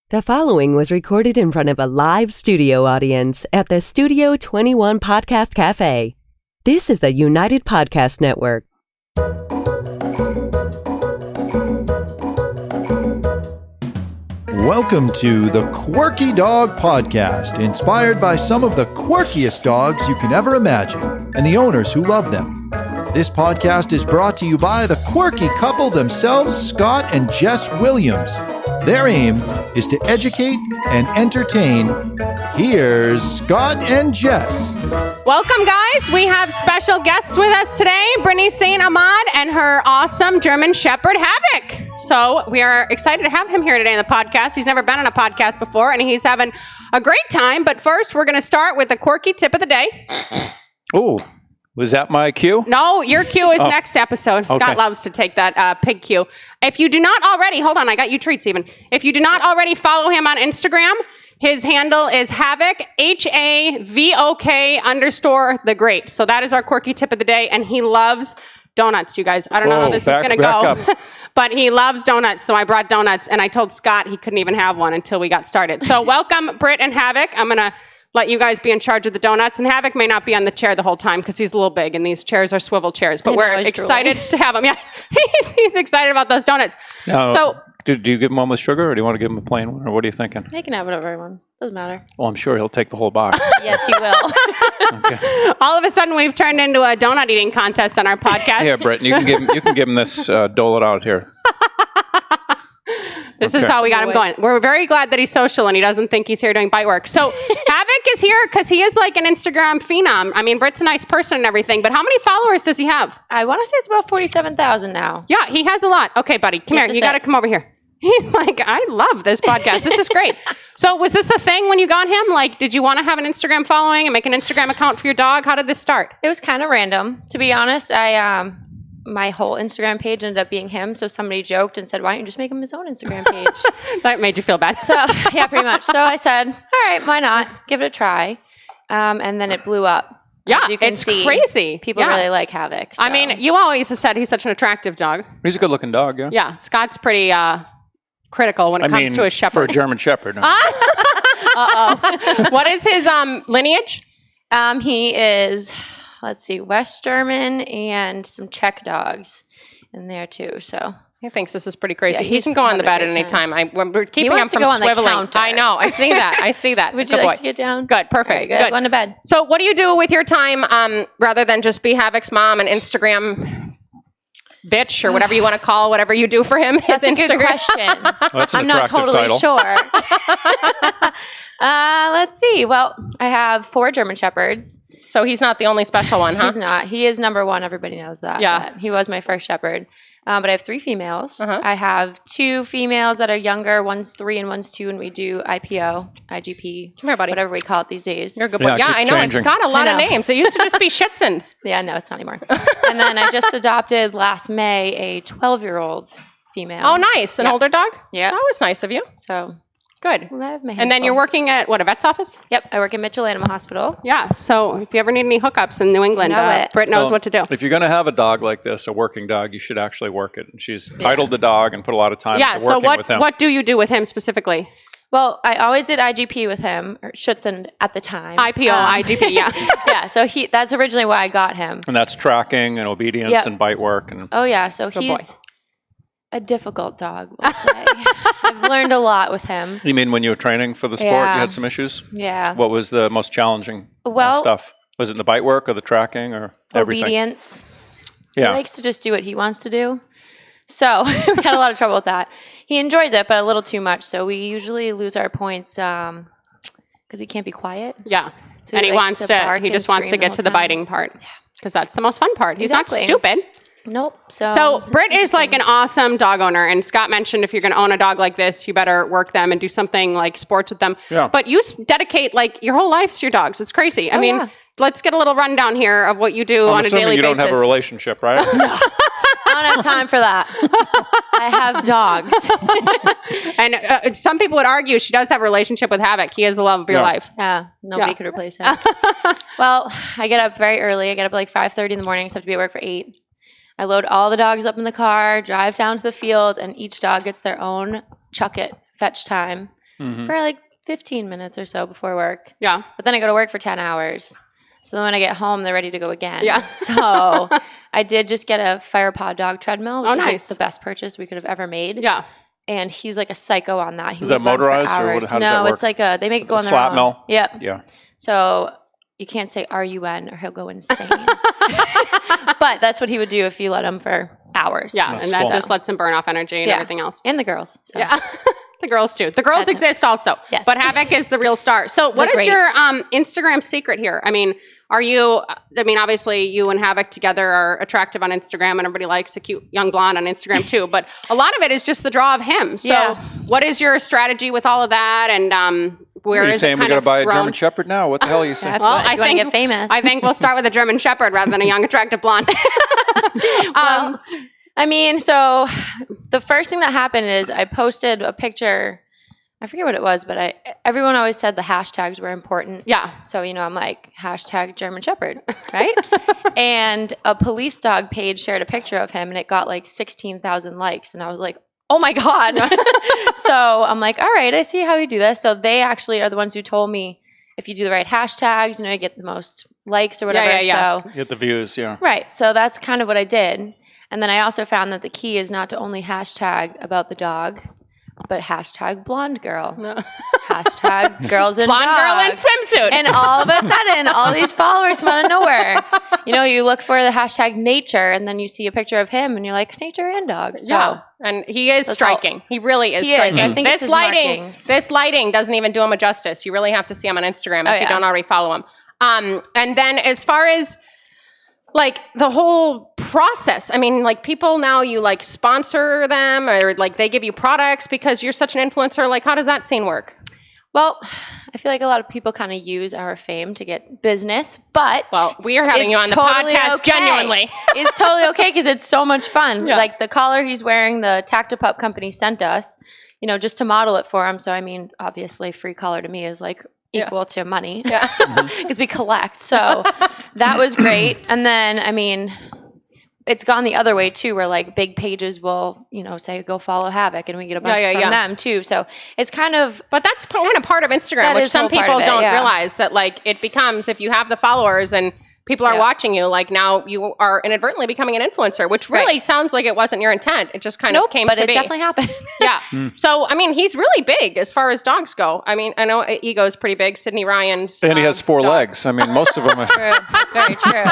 The following was recorded in front of a live studio audience at the Studio 21 Podcast Cafe. This is the United Podcast Network. Welcome to the Quirky Dog Podcast, inspired by some of the quirkiest dogs you can ever imagine and the owners who love them. This podcast is brought to you by the quirky couple themselves, Scott and Jess Williams. Their aim is to educate and entertain. Here's Scott and Jess. Welcome, guys. We have special guests with us today, Brittany St. Ahmad and her awesome German Shepherd, Havok. So we are excited to have him here today in the podcast. He's never been on a podcast before, and he's having a great time. But first, we're going to start with the quirky tip of the day. Oh, was that my cue? No, your cue is next episode. Okay. Scott loves to take that pig cue. If you do not already, hold on, I got you treats even. If you do not already follow him on Instagram, his handle is Havok, HAVOK_the great. So that is our quirky tip of the day, and he loves donuts, you guys. I don't know how this is going to go, but he loves donuts, so I brought donuts, and I told Scott he couldn't even have one until we got started. So welcome, Britt and Havok. I'm going to let you guys be in charge of the donuts, and Havok may not be on the chair the whole time because he's a little big, and these chairs are swivel chairs, but we're excited to have him. Yeah, he's excited about those donuts. So, do you give him one with sugar, or do you want to give him a plain one, or what are you thinking? He can have whatever he wants. Doesn't matter. Well, I'm sure he'll take the whole box. Yes, he will. Okay. All of a sudden, we've turned into a donut eating contest on our podcast. Here, Britt, you can give him this, dole it out here. This is how we got him going. We're very glad that he's social and he doesn't think he's here doing bite work. So Havok is here because he is like an Instagram phenom. I mean, Britt's a nice person and everything, but how many followers does he have? I want to say it's about 47,000 now. Yeah, he has a lot. Okay, buddy, come here. You got to come over here. He's like, I love this podcast. This is great. So was this the thing when you got him? Like, did you want to have an Instagram following and make an Instagram account for your dog? How did this start? It was kind of random, to be honest. My whole Instagram page ended up being him, so somebody joked and said, why don't you just make him his own Instagram page? That made you feel bad. So, yeah, pretty much. So I said, all right, why not? Give it a try. And then it blew up. Yeah, As you can it's see, crazy. People really like Havok. So. I mean, you always have said he's such an attractive dog. He's a good-looking dog, yeah. Yeah, Scott's pretty critical when it comes to his shepherd. For a German Shepherd. No. Uh-oh. What is his lineage? He is... Let's see, West German and some Czech dogs in there too. So he thinks this is pretty crazy. Yeah, he can go on the bed at any time. We're keeping him from swiveling. I know. I see that. Would you like to get down? Good. Perfect. Right, good. Going to bed. So what do you do with your time rather than just be Havok's mom and Instagram bitch or whatever you want to call whatever you do for him? That's a good question. That's an I'm not totally title. sure. Let's see. Well, I have 4 German Shepherds. So he's not the only special one, huh? He's not. He is number 1. Everybody knows that. Yeah. He was my first shepherd. But I have 3 females. Uh-huh. I have 2 females that are younger. One's 3 and one's 2, and we do IPO, IGP, Come here, buddy. whatever we call it these days. You're a good boy. Yeah, I know. changing. It's got a lot of names. It used to just be Schitzen. Yeah, no, it's not anymore. And then I just adopted last May a 12-year-old female. Oh, nice. An older dog? Yeah. That was nice of you. So good. I have my And then you're working at, what, a vet's office? Yep, I work at Mitchell Animal Hospital. Yeah, so if you ever need any hookups in New England, Britt knows what to do. If you're going to have a dog like this, a working dog, you should actually work it. And she's titled the dog and put a lot of time into working with him. What do you do with him specifically? Well, I always did IGP with him, or Schutzen at the time. IPO, IGP, yeah. Yeah, so that's originally why I got him. And that's tracking and obedience and bite work. And oh, yeah, so he's a difficult dog, we'll say. I've learned a lot with him. You mean when you were training for the sport, you had some issues? Yeah. What was the most challenging stuff? Was it the bite work or the tracking or everything? Obedience. Yeah. He likes to just do what he wants to do. So we had a lot of trouble with that. He enjoys it, but a little too much. So we usually lose our points because he can't be quiet. Yeah. So and he just wants to get to the biting part because that's the most fun part. He's not stupid. Nope. So Britt is like an awesome dog owner, and Scott mentioned if you're going to own a dog like this, you better work them and do something like sports with them. Yeah. But you dedicate like your whole life to your dogs. It's crazy. I mean, let's get a little rundown here of what you do on a daily basis. You don't have a relationship, right? No. I don't have time for that. I have dogs. And some people would argue she does have a relationship with Havok. He is the love of your life. Yeah, nobody could replace him. Well, I get up very early. I get up at like 5:30 in the morning, so I have to be at work for 8. I load all the dogs up in the car, drive down to the field, and each dog gets their own chuck it, fetch time. for like 15 minutes or so before work. Yeah. But then I go to work for 10 hours. So then when I get home, they're ready to go again. Yeah. So I did just get a Firepod dog treadmill, which is nice. like the best purchase we could have ever made. Yeah. And he's like a psycho on that. Is that motorized or how does that No, work? it's like they make it go on their slap own. mill? Yep. Yeah. So you can't say RUN or he'll go insane. But that's what he would do if you let him for hours. Yeah, and that just lets him burn off energy and everything else. And the girls. So. Yeah. The girls too. The girls exist also. Yes. But Havok is the real star. So what is your Instagram secret here? I mean, obviously you and Havok together are attractive on Instagram and everybody likes a cute young blonde on Instagram too. But a lot of it is just the draw of him. So what is your strategy with all of that? And where is it saying we got to buy a German Shepherd now? What the hell are you saying? Well, I think get famous. I think we'll start with a German Shepherd rather than a young attractive blonde. So the first thing that happened is I posted a picture. I forget what it was, but everyone always said the hashtags were important. Yeah. So, I'm like, hashtag German Shepherd, right? And a police dog page shared a picture of him and it got like 16,000 likes. And I was like, oh my God. So I'm like, all right, I see how you do this. So they actually are the ones who told me if you do the right hashtags, you get the most likes or whatever. Yeah. So, Get the views, yeah. Right. So that's kind of what I did. And then I also found that the key is not to only hashtag about the dog, but hashtag blonde girl. No. Hashtag girls and blonde dogs. girl in swimsuit. And all of a sudden, all these followers come out of nowhere. You look for the hashtag nature, and then you see a picture of him, and you're like, nature and dogs. So, yeah. And he is striking. He really is striking. I think this lighting doesn't even do him a justice. You really have to see him on Instagram if you don't already follow him. And then as far as like the whole process, I mean, like people now you like sponsor them or like they give you products because you're such an influencer. Like, how does that scene work? Well, I feel like a lot of people kind of use our fame to get business, but we are having you on the podcast genuinely. It's totally okay because it's so much fun. Yeah. Like the collar he's wearing, the Tactopup company sent us, just to model it for him. So, I mean, obviously free collar to me is like equal to money because we collect. So that was great. And then, I mean, it's gone the other way too, where like big pages will, say go follow Havok, and we get a bunch from them too. So it's kind of, but that's kind of part of Instagram, which some people don't realize that like it becomes if you have the followers and people are watching you, like now you are inadvertently becoming an influencer, which really sounds like it wasn't your intent. It just kind of came to be. But it definitely happened. Yeah. So, I mean, he's really big as far as dogs go. I mean, I know Ego's pretty big. Sydney Ryan's and he has 4 legs. I mean, most of them are. True. That's very true.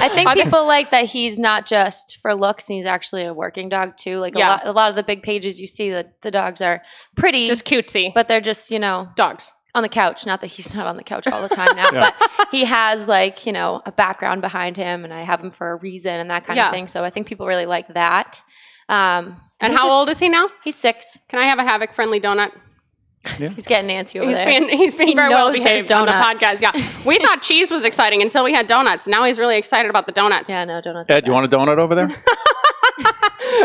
I think people like that he's not just for looks, and he's actually a working dog too. Like a lot of the big pages you see that the dogs are pretty. Just cutesy. But they're just, dogs. On the couch. Not that he's not on the couch all the time now, but he has like, a background behind him, and I have him for a reason and that kind of thing. So I think people really like that. And how old is he now? He's 6. Can I have a Havok friendly donut? Yeah. He's getting Nancy over there. He's been very well behaved on the podcast. Yeah. We thought cheese was exciting until we had donuts. Now he's really excited about the donuts. Yeah, no, donuts. Ed, you want a donut over there?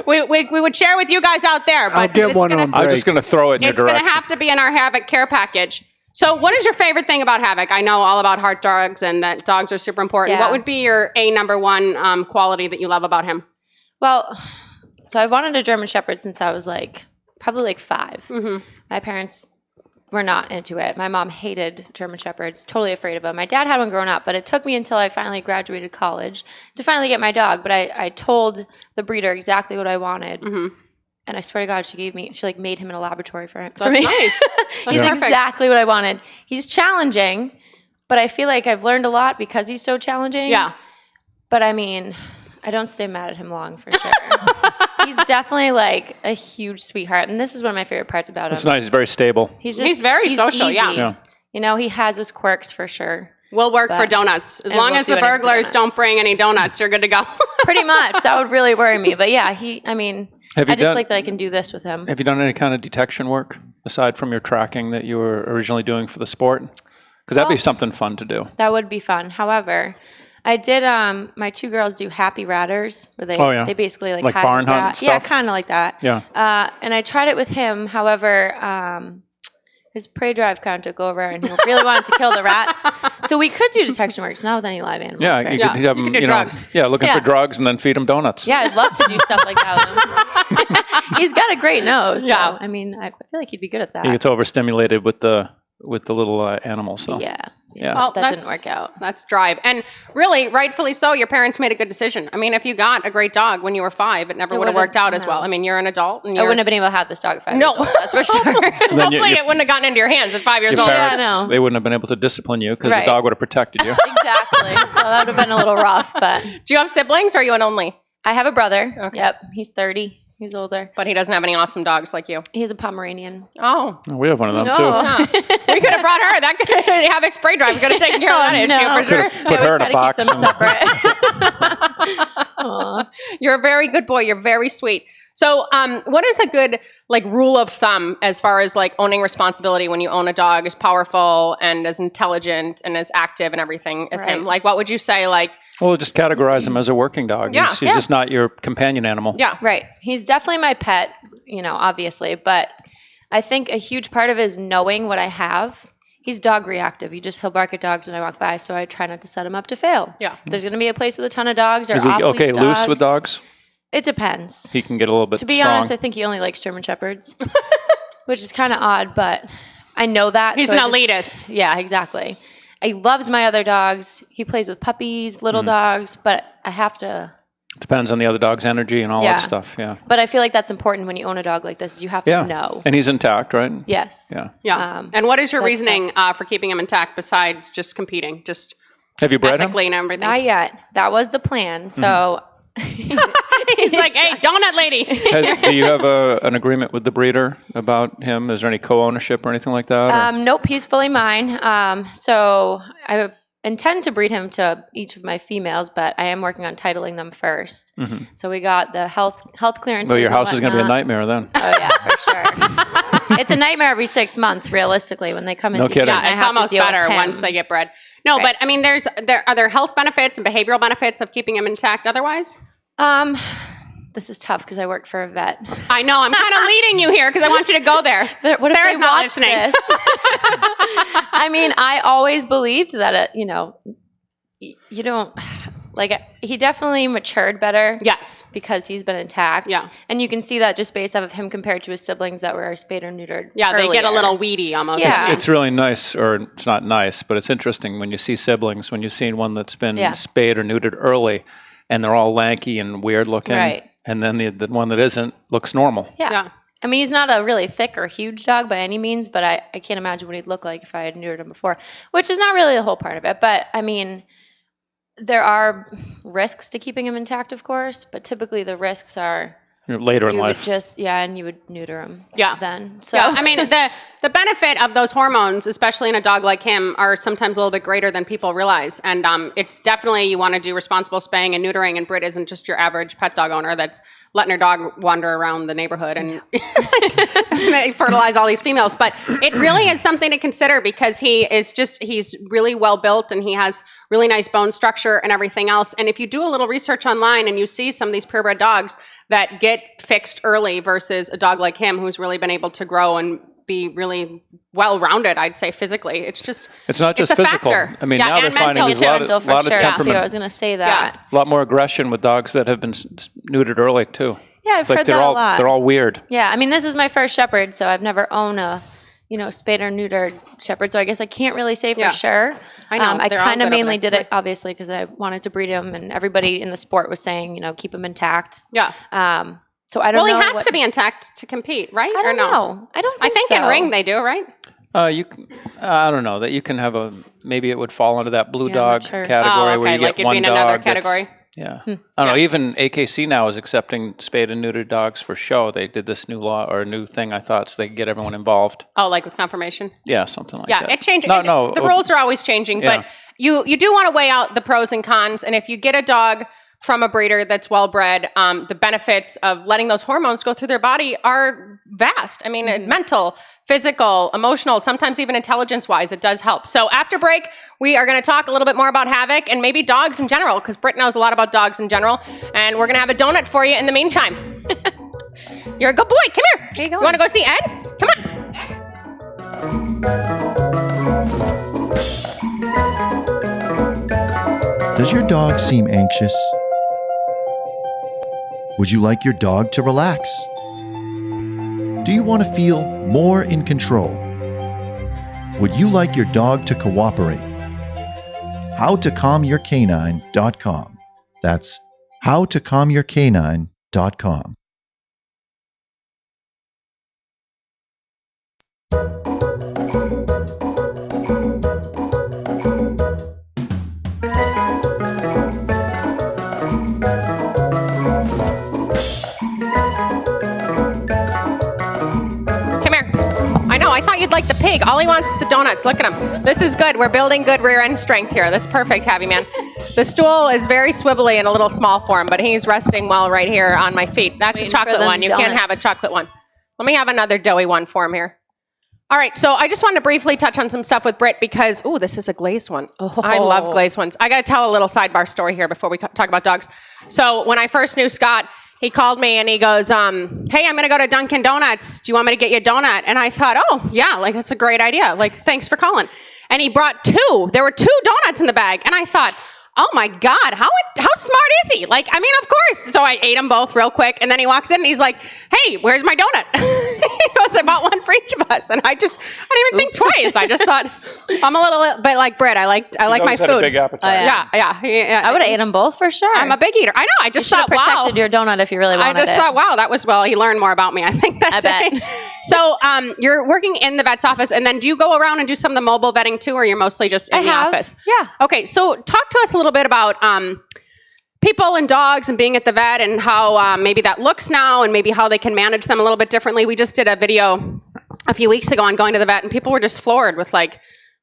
we would share with you guys out there. But I'll get one on break. I'm just going to throw it in your direction. It's going to have to be in our Havok care package. So what is your favorite thing about Havok? I know all about heart dogs and that dogs are super important. Yeah. What would be your number one quality that you love about him? Well, so I've wanted a German Shepherd since I was probably 5. Mm-hmm. My parents were not into it. My mom hated German Shepherds, totally afraid of them. My dad had one growing up, but it took me until I finally graduated college to finally get my dog. But I told the breeder exactly what I wanted. Mm-hmm. And I swear to God, she made him in a laboratory for me. That's nice. He's exactly what I wanted. He's challenging, but I feel like I've learned a lot because he's so challenging. Yeah. But I mean, I don't stay mad at him long for sure. He's definitely like a huge sweetheart. And this is one of my favorite parts about him. It's nice. He's very stable. He's very social. Easy. Yeah. He has his quirks for sure. We'll work for donuts. As long as the burglars don't bring any donuts, you're good to go. Pretty much. That would really worry me. But yeah, I just like that I can do this with him. Have you done any kind of detection work aside from your tracking that you were originally doing for the sport? Because that'd be something fun to do. That would be fun. However, I did, my 2 girls do happy ratters where they basically like barn hunt stuff? Yeah, kind of like that. Yeah. And I tried it with him. However, his prey drive kind of took over, and he really wanted to kill the rats. So we could do detection works, not with any live animals. Yeah, you could have them, do drugs. Looking for drugs and then feed them donuts. Yeah, I'd love to do stuff like that with He's got a great nose. Yeah. So, I mean, I feel like he'd be good at that. He gets overstimulated with the little animals. So. Yeah. Well, that didn't work out. That's drive. And really, rightfully so, your parents made a good decision. I mean, if you got a great dog when you were 5, it never would have worked out as well. I mean, you're an adult. And I wouldn't have been able to have this dog at 5 years old, that's for sure. Hopefully it wouldn't have gotten into your hands at 5 years old. Parents, they wouldn't have been able to discipline you because the dog would have protected you. Exactly. So that would have been a little rough. But do you have siblings or are you an only? I have a brother. Okay. Yep. He's 30. He's older. But he doesn't have any awesome dogs like you. He's a Pomeranian. Oh. We have one of them, too. Huh. We could have brought her. That could Havok spray drive. We could have taken care of that issue for sure. Put her in a box. Keep them separate. You're a very good boy. You're very sweet. So what is a good rule of thumb as far as owning responsibility when you own a dog as powerful and as intelligent and as active and everything as him? What would you say Well, just categorize him as a working dog. He's just not your companion animal. Yeah. Right. He's definitely my pet, obviously. But I think a huge part of it is knowing what I have. He's dog reactive. He'll bark at dogs when I walk by, so I try not to set him up to fail. Yeah. If there's going to be a place with a ton of dogs or Is he off-leash dogs, loose with dogs? It depends. He can get a little bit To be strong. honest, I think he only likes German Shepherds, which is kind of odd, but I know that. He's an elitist. Yeah, exactly. He loves my other dogs. He plays with puppies, little dogs, but I have to... Depends on the other dog's energy and all that stuff, But I feel like that's important when you own a dog like this, is you have to know. And he's intact, right? Yes. Yeah. And what is your reasoning for keeping him intact besides just competing? Just have you bred him? ethically and everything? Not yet. That was the plan. So... He's like, hey, donut lady. Do you have an agreement with the breeder about him? Is there any co-ownership or anything like that? Nope, he's fully mine. So I intend to breed him to each of my females, but I am working on titling them first. Mm-hmm. So we got the health clearances. Well, your house is going to be a nightmare then. Oh yeah, for sure. It's a nightmare every 6 months, realistically, when they come into kidding. Yeah, it's almost better once they get bred. No, but I mean, are there health benefits and behavioral benefits of keeping him intact otherwise? This is tough because I work for a vet. I know. I'm kind of leading you here because I want you to go there. What Sarah's if they not watch listening. This? I mean, I always believed that, you don't... he definitely matured better. Yes. Because he's been intact. Yeah. And you can see that just based off of him compared to his siblings that were spayed or neutered. Yeah, earlier. they get a little weedy almost. Yeah. It's really nice, or it's not nice, but it's interesting when you see siblings, when you've seen one that's been spayed or neutered early, and they're all lanky and weird looking. Right. And then the one that isn't looks normal. Yeah. I mean, he's not a really thick or huge dog by any means, but I can't imagine what he'd look like if I had neutered him before, which is not really the whole part of it. But, I mean, there are risks to keeping him intact, of course, but typically the risks are... Later in life. And you would neuter him then. So. Yeah, I mean, the benefit of those hormones, especially in a dog like him, are sometimes a little bit greater than people realize. And it's definitely, you want to do responsible spaying and neutering, and Britt isn't just your average pet dog owner that's letting her dog wander around the neighborhood and fertilize all these females. But it really is something to consider because he's really well built and he has really nice bone structure and everything else. And if you do a little research online and you see some of these purebred dogs that get fixed early versus a dog like him who's really been able to grow and be really well-rounded, I'd say, physically. It's not just physical. Factor. I mean, now they're finding there's a lot of temperament. I was going to say that. A lot more aggression with dogs that have been neutered early, too. Yeah, I've heard that a lot. They're all weird. Yeah, I mean, this is my first shepherd, so I've never owned a spayed or neutered shepherd, so I guess I can't really say for sure. I know. I kind of mainly did it, obviously, because I wanted to breed him, and everybody in the sport was saying, keep him intact. Yeah. So I don't know. Well, he has to be intact to compete, right? I don't know. I think in ring they do, right? I don't know that you can have maybe it would fall under that blue dog category where you get one dog. Another category. Yeah. I don't know. Even AKC now is accepting spayed and neutered dogs for show. They did this new law or new thing, I thought, so they could get everyone involved. Oh, like with confirmation? Yeah, something like that. Yeah, it changes. No. The rules are always changing, but you do want to weigh out the pros and cons. And if you get a dog from a breeder that's well-bred, the benefits of letting those hormones go through their body are vast. I mean, mental, physical, emotional, sometimes even intelligence-wise, it does help. So after break, we are going to talk a little bit more about Havok and maybe dogs in general, because Britt knows a lot about dogs in general, and we're going to have a donut for you in the meantime. You're a good boy. Come here. Where you want to go see Ed? Come on. Does your dog seem anxious? Would you like your dog to relax? Do you want to feel more in control? Would you like your dog to cooperate? HowToCalmYourCanine.com. That's HowToCalmYourCanine.com. I thought you'd like the pig. All he wants is the donuts. Look at him. This is good. We're building good rear end strength here. That's perfect, Havy Man. The stool is very swivelly and a little small for him, but he's resting well right here on my feet. That's a chocolate one. You can't have a chocolate one. Let me have another doughy one for him here. All right, so I just wanted to briefly touch on some stuff with Britt because, this is a glazed one. Oh. I love glazed ones. I got to tell a little sidebar story here before we talk about dogs. So when I first knew Scott, he called me and he goes, hey, I'm going to go to Dunkin' Donuts. Do you want me to get you a donut? And I thought, oh, yeah, like that's a great idea. Like, thanks for calling. And he brought 2. There were 2 donuts in the bag. And I thought, oh my God, how smart is he? Like, I mean, of course. So I ate them both real quick. And then he walks in and he's like, hey, where's my donut? He goes, I bought one for each of us. And I didn't even think twice. I just thought, I'm a little bit like Britt. I like my food. Had a big appetite. Yeah. I would have ate them both for sure. I'm a big eater. I know. I just thought, protected your donut if you really wanted it. I just thought, wow, that was, he learned more about me, I think, that day. Bet. So you're working in the vet's office, and then do you go around and do some of the mobile vetting too, or you're mostly just in the office? Yeah. Okay, so talk to us a little bit about people and dogs and being at the vet and how maybe that looks now and maybe how they can manage them a little bit differently. We just did a video a few weeks ago on going to the vet, and people were just floored with like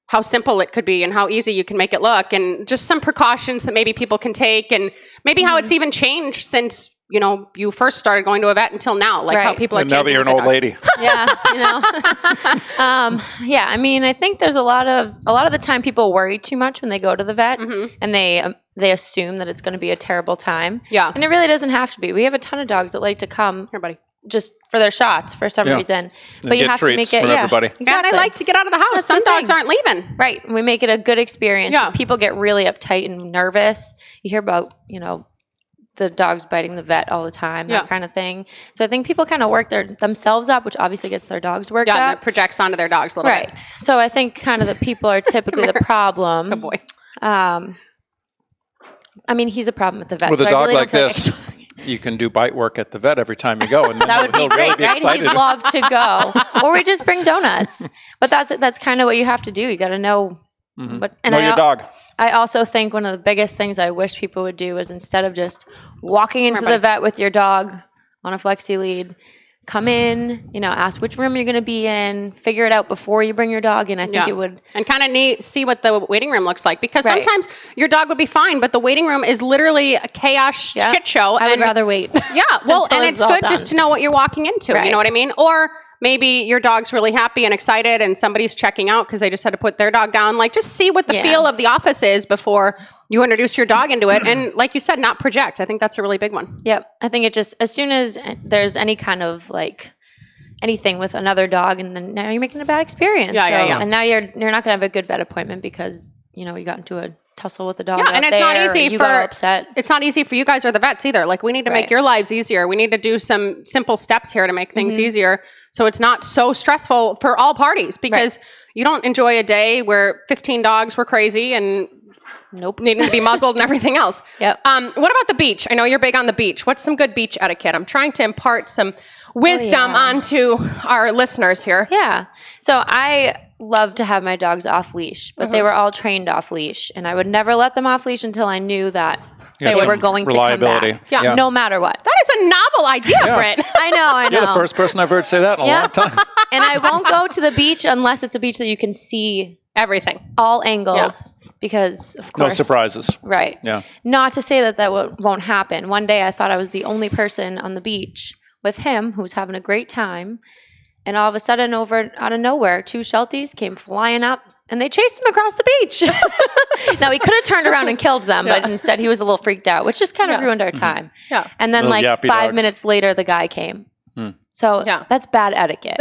how simple it could be and how easy you can make it look, and just some precautions that maybe people can take, and maybe how it's even changed since you first started going to a vet until now, like how people are changing. Now that you're an old lady. Yeah, yeah, I mean, I think there's a lot of the time people worry too much when they go to the vet, and they assume that it's going to be a terrible time. Yeah. And it really doesn't have to be. We have a ton of dogs that like to come just for their shots for some reason. But you have to make it, everybody. Exactly. And they like to get out of the house. That's some dogs aren't leaving. Right. We make it a good experience. Yeah. People get really uptight and nervous. You hear about, the dogs biting the vet all the time, that kind of thing. So I think people kind of work themselves up, which obviously gets their dogs worked up. Yeah, that projects onto their dogs a little bit. Right. So I think kind of the people are typically the problem. Good boy. I mean, he's a problem at the vet. With a dog like this, you can do bite work at the vet every time you go. And that would be great, right? He'd love to go. Or we just bring donuts. But that's kind of what you have to do. You got to know. Know your dog. I also think one of the biggest things I wish people would do is instead of just walking into the vet with your dog on a flexi lead, come in, ask which room you're going to be in, figure it out before you bring your dog in. I think it would. And kind of see what the waiting room looks like, because sometimes your dog would be fine, but the waiting room is literally a chaos shit show. I would rather wait. Yeah, well, and it's good just to know what you're walking into. Right. You know what I mean? Or maybe your dog's really happy and excited and somebody's checking out because they just had to put their dog down. Like, just see what the feel of the office is before you introduce your dog into it. And like you said, not project. I think that's a really big one. Yep. I think it just, as soon as there's any kind of anything with another dog, and then now you're making a bad experience. Yeah. And now you're not going to have a good vet appointment because, you got into a tussle with the dog. Yeah, and it's not easy it's not easy for you guys or the vets either. Like, we need to make your lives easier. We need to do some simple steps here to make things easier, so it's not so stressful for all parties, because you don't enjoy a day where 15 dogs were crazy and needing to be muzzled and everything else. Yep. What about the beach? I know you're big on the beach. What's some good beach etiquette? I'm trying to impart some wisdom onto our listeners here. Yeah. So I love to have my dogs off leash, but they were all trained off leash, and I would never let them off leash until I knew that they were going to come back. Yeah. No matter what. That is a novel idea, Britt. I know. You're the first person I've heard say that in a long time. And I won't go to the beach unless it's a beach that you can see everything, all angles, because of course. No surprises. Right. Yeah. Not to say that won't happen. One day I thought I was the only person on the beach with him who's having a great time. And all of a sudden, out of nowhere, 2 Shelties came flying up, and they chased him across the beach. Now, he could have turned around and killed them, but instead he was a little freaked out, which just kind of ruined our time. Yeah. And then 5 minutes later, the guy came. So that's bad etiquette.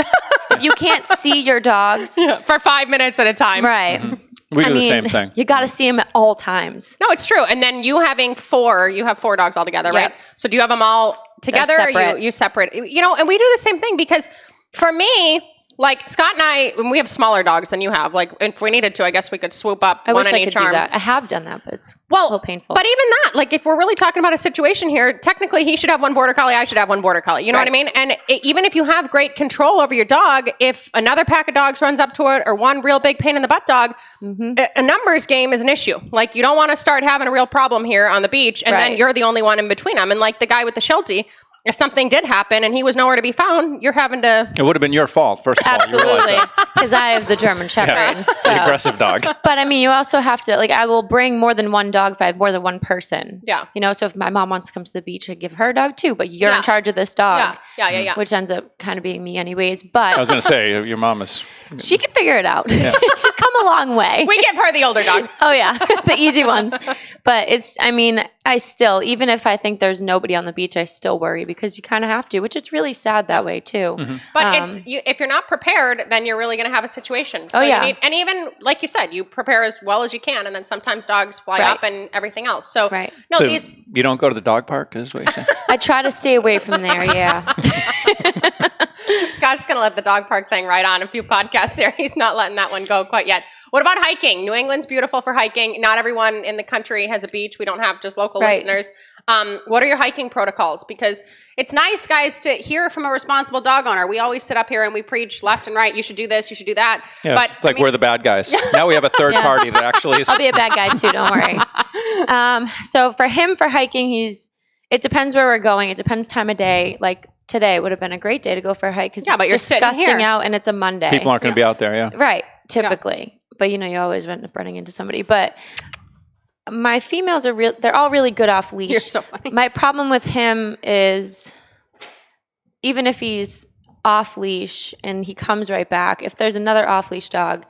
If you can't see your dogs for 5 minutes at a time. Right. We do the same thing. You got to see them at all times. No, it's true. And then you have 4 dogs all together, right? So do you have them all together, or you separate? And we do the same thing, because For me, like Scott and I, when we have smaller dogs than you have, like if we needed to, I guess we could swoop up one in each arm. Do that. I have done that, but it's a little painful. But even that, like if we're really talking about a situation here, technically he should have one border collie, I should have one border collie. You know what I mean? And even if you have great control over your dog, if another pack of dogs runs up to it or one real big pain in the butt dog, a numbers game is an issue. Like you don't want to start having a real problem here on the beach and then you're the only one in between them. And like the guy with the Sheltie, if something did happen and he was nowhere to be found, you're having to... It would have been your fault, first of all. Absolutely, because I have the German Shepherd. Yeah. So. The aggressive dog. But I mean, you also have to, like, I will bring more than one dog if I have more than one person. Yeah. You know, so if my mom wants to come to the beach, I give her a dog too, but you're in charge of this dog. Yeah. Which ends up kind of being me anyways. But... I was going to say, your mom is... She can figure it out. Yeah. She's come a long way. We give her the older dog. Oh, yeah. The easy ones. But it's, I mean, I still, even if I think there's nobody on the beach, I still worry because you kind of have to, which it's really sad that way too. But if you're not prepared, then you're really going to have a situation. So you need, and even, like you said, you prepare as well as you can. And then sometimes dogs fly up and everything else. So, no, so these... You don't go to the dog park, is what you're saying? I try to stay away from there, yeah. Scott's going to let the dog park thing right on a few podcasts there. He's not letting that one go quite yet. What about hiking? New England's beautiful for hiking. Not everyone in the country has a beach. We don't have just local listeners. What are your hiking protocols? Because it's nice, guys, to hear from a responsible dog owner. We always sit up here and we preach left and right. You should do this. You should do that. Yeah, but it's like we're the bad guys. Now we have a third party that actually is. I'll be a bad guy too. Don't worry. So for him, for hiking, it depends where we're going. It depends time of day. Like today would have been a great day to go for a hike because it's disgusting out and it's a Monday. People aren't going to be out there, Right, typically. But, you know, you always end up running into somebody. But my females they're all really good off leash. You're so funny. My problem with him is even if he's off leash and he comes right back, if there's another off leash dog,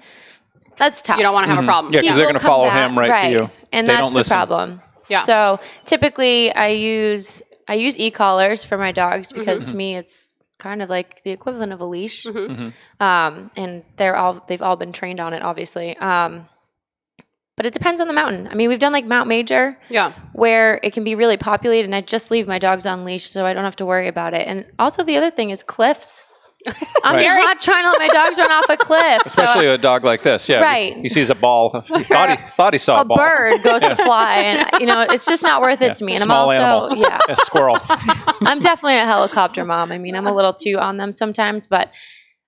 that's tough. You don't want to have a problem. Yeah, because they're going to follow him right to you. And they that's don't the listen. problem. Yeah. So typically I use e-collars for my dogs because to me it's kind of like the equivalent of a leash. And they've all been trained on it, obviously. But it depends on the mountain. I mean, we've done like Mount Major, where it can be really populated, and I just leave my dogs on leash, so I don't have to worry about it. And also the other thing is cliffs. I'm not trying to let my dogs run off a cliff. Especially a dog like this, Right. He sees a ball. He thought he saw a ball. A bird goes to fly, and you know it's just not worth it to me. And Small I'm also animal. A squirrel. I'm definitely a helicopter mom. I mean, I'm a little too on them sometimes, but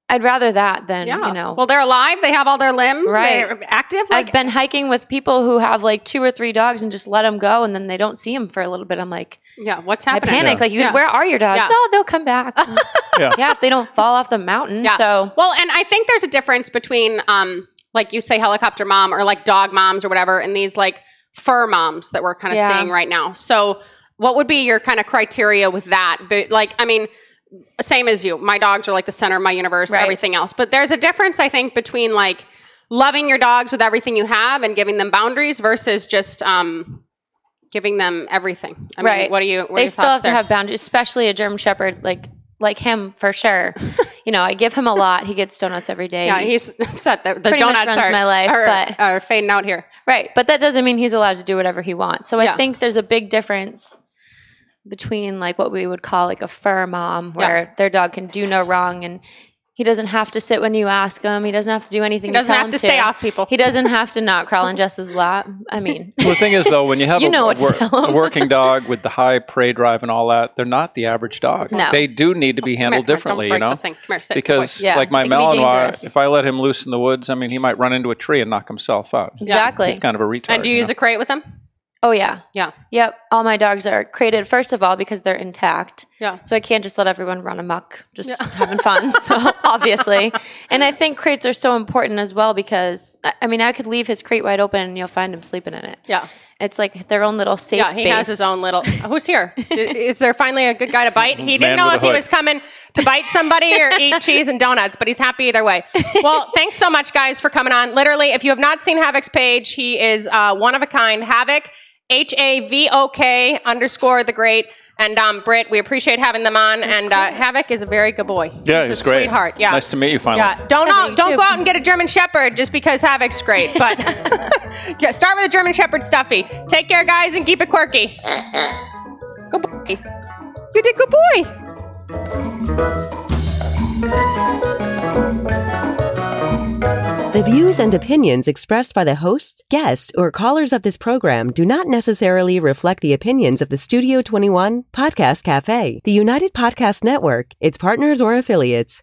I'd rather that than, you know. Well, they're alive. They have all their limbs. Right. They're active. I've been hiking with people who have like 2 or 3 dogs and just let them go, and then they don't see them for a little bit. I'm like, what's happening? I panic. Like, where are your dogs? Oh, they'll come back. If they don't fall off the mountain. Yeah. So. Well, and I think there's a difference between, like you say, helicopter mom or like dog moms or whatever, and these like fur moms that we're kind of seeing right now. So what would be your kind of criteria with that? But like, I mean, same as you. My dogs are like the center of my universe, everything else. But there's a difference, I think, between like loving your dogs with everything you have and giving them boundaries versus just giving them everything. I mean, what are you? They still have to have boundaries, especially a German Shepherd like him for sure. You know, I give him a lot. He gets donuts every day. Yeah, he's upset that the pretty donuts much runs my life, are fading out here. Right, but that doesn't mean he's allowed to do whatever he wants. So I think there's a big difference between like what we would call like a fur mom where their dog can do no wrong and he doesn't have to sit when you ask him. He doesn't have to do anything. He doesn't have to stay off people. He doesn't have to not crawl in Jess's lap. I mean. Well, the thing is though, when you have a working dog with the high prey drive and all that, they're not the average dog. No. They do need to be handled differently, you know? Because like my Malinois, if I let him loose in the woods, I mean, he might run into a tree and knock himself out. Exactly. He's kind of a retard. And do you use a crate with him? Oh, yeah. Yeah. Yep. All my dogs are crated, first of all, because they're intact. Yeah. So I can't just let everyone run amok, just having fun. So obviously. And I think crates are so important as well because, I mean, I could leave his crate wide open and you'll find him sleeping in it. Yeah. It's like their own little safe space. Yeah, he has his own little... Who's here? Is there finally a good guy to bite? He didn't know if he was coming to bite somebody or eat cheese and donuts, but he's happy either way. Well, thanks so much, guys, for coming on. Literally, if you have not seen Havok's page, he is one of a kind. Havok, HAVOK _the great. And Britt, we appreciate having them on. And Havok is a very good boy. Yeah, he's great. Sweetheart. Yeah. Nice to meet you finally. Yeah. Don't go out and get a German Shepherd just because Havok's great. But start with a German Shepherd stuffy. Take care, guys, and keep it quirky. Good boy. You did good boy. The views and opinions expressed by the hosts, guests, or callers of this program do not necessarily reflect the opinions of the Studio 21 Podcast Cafe, the United Podcast Network, its partners, or affiliates.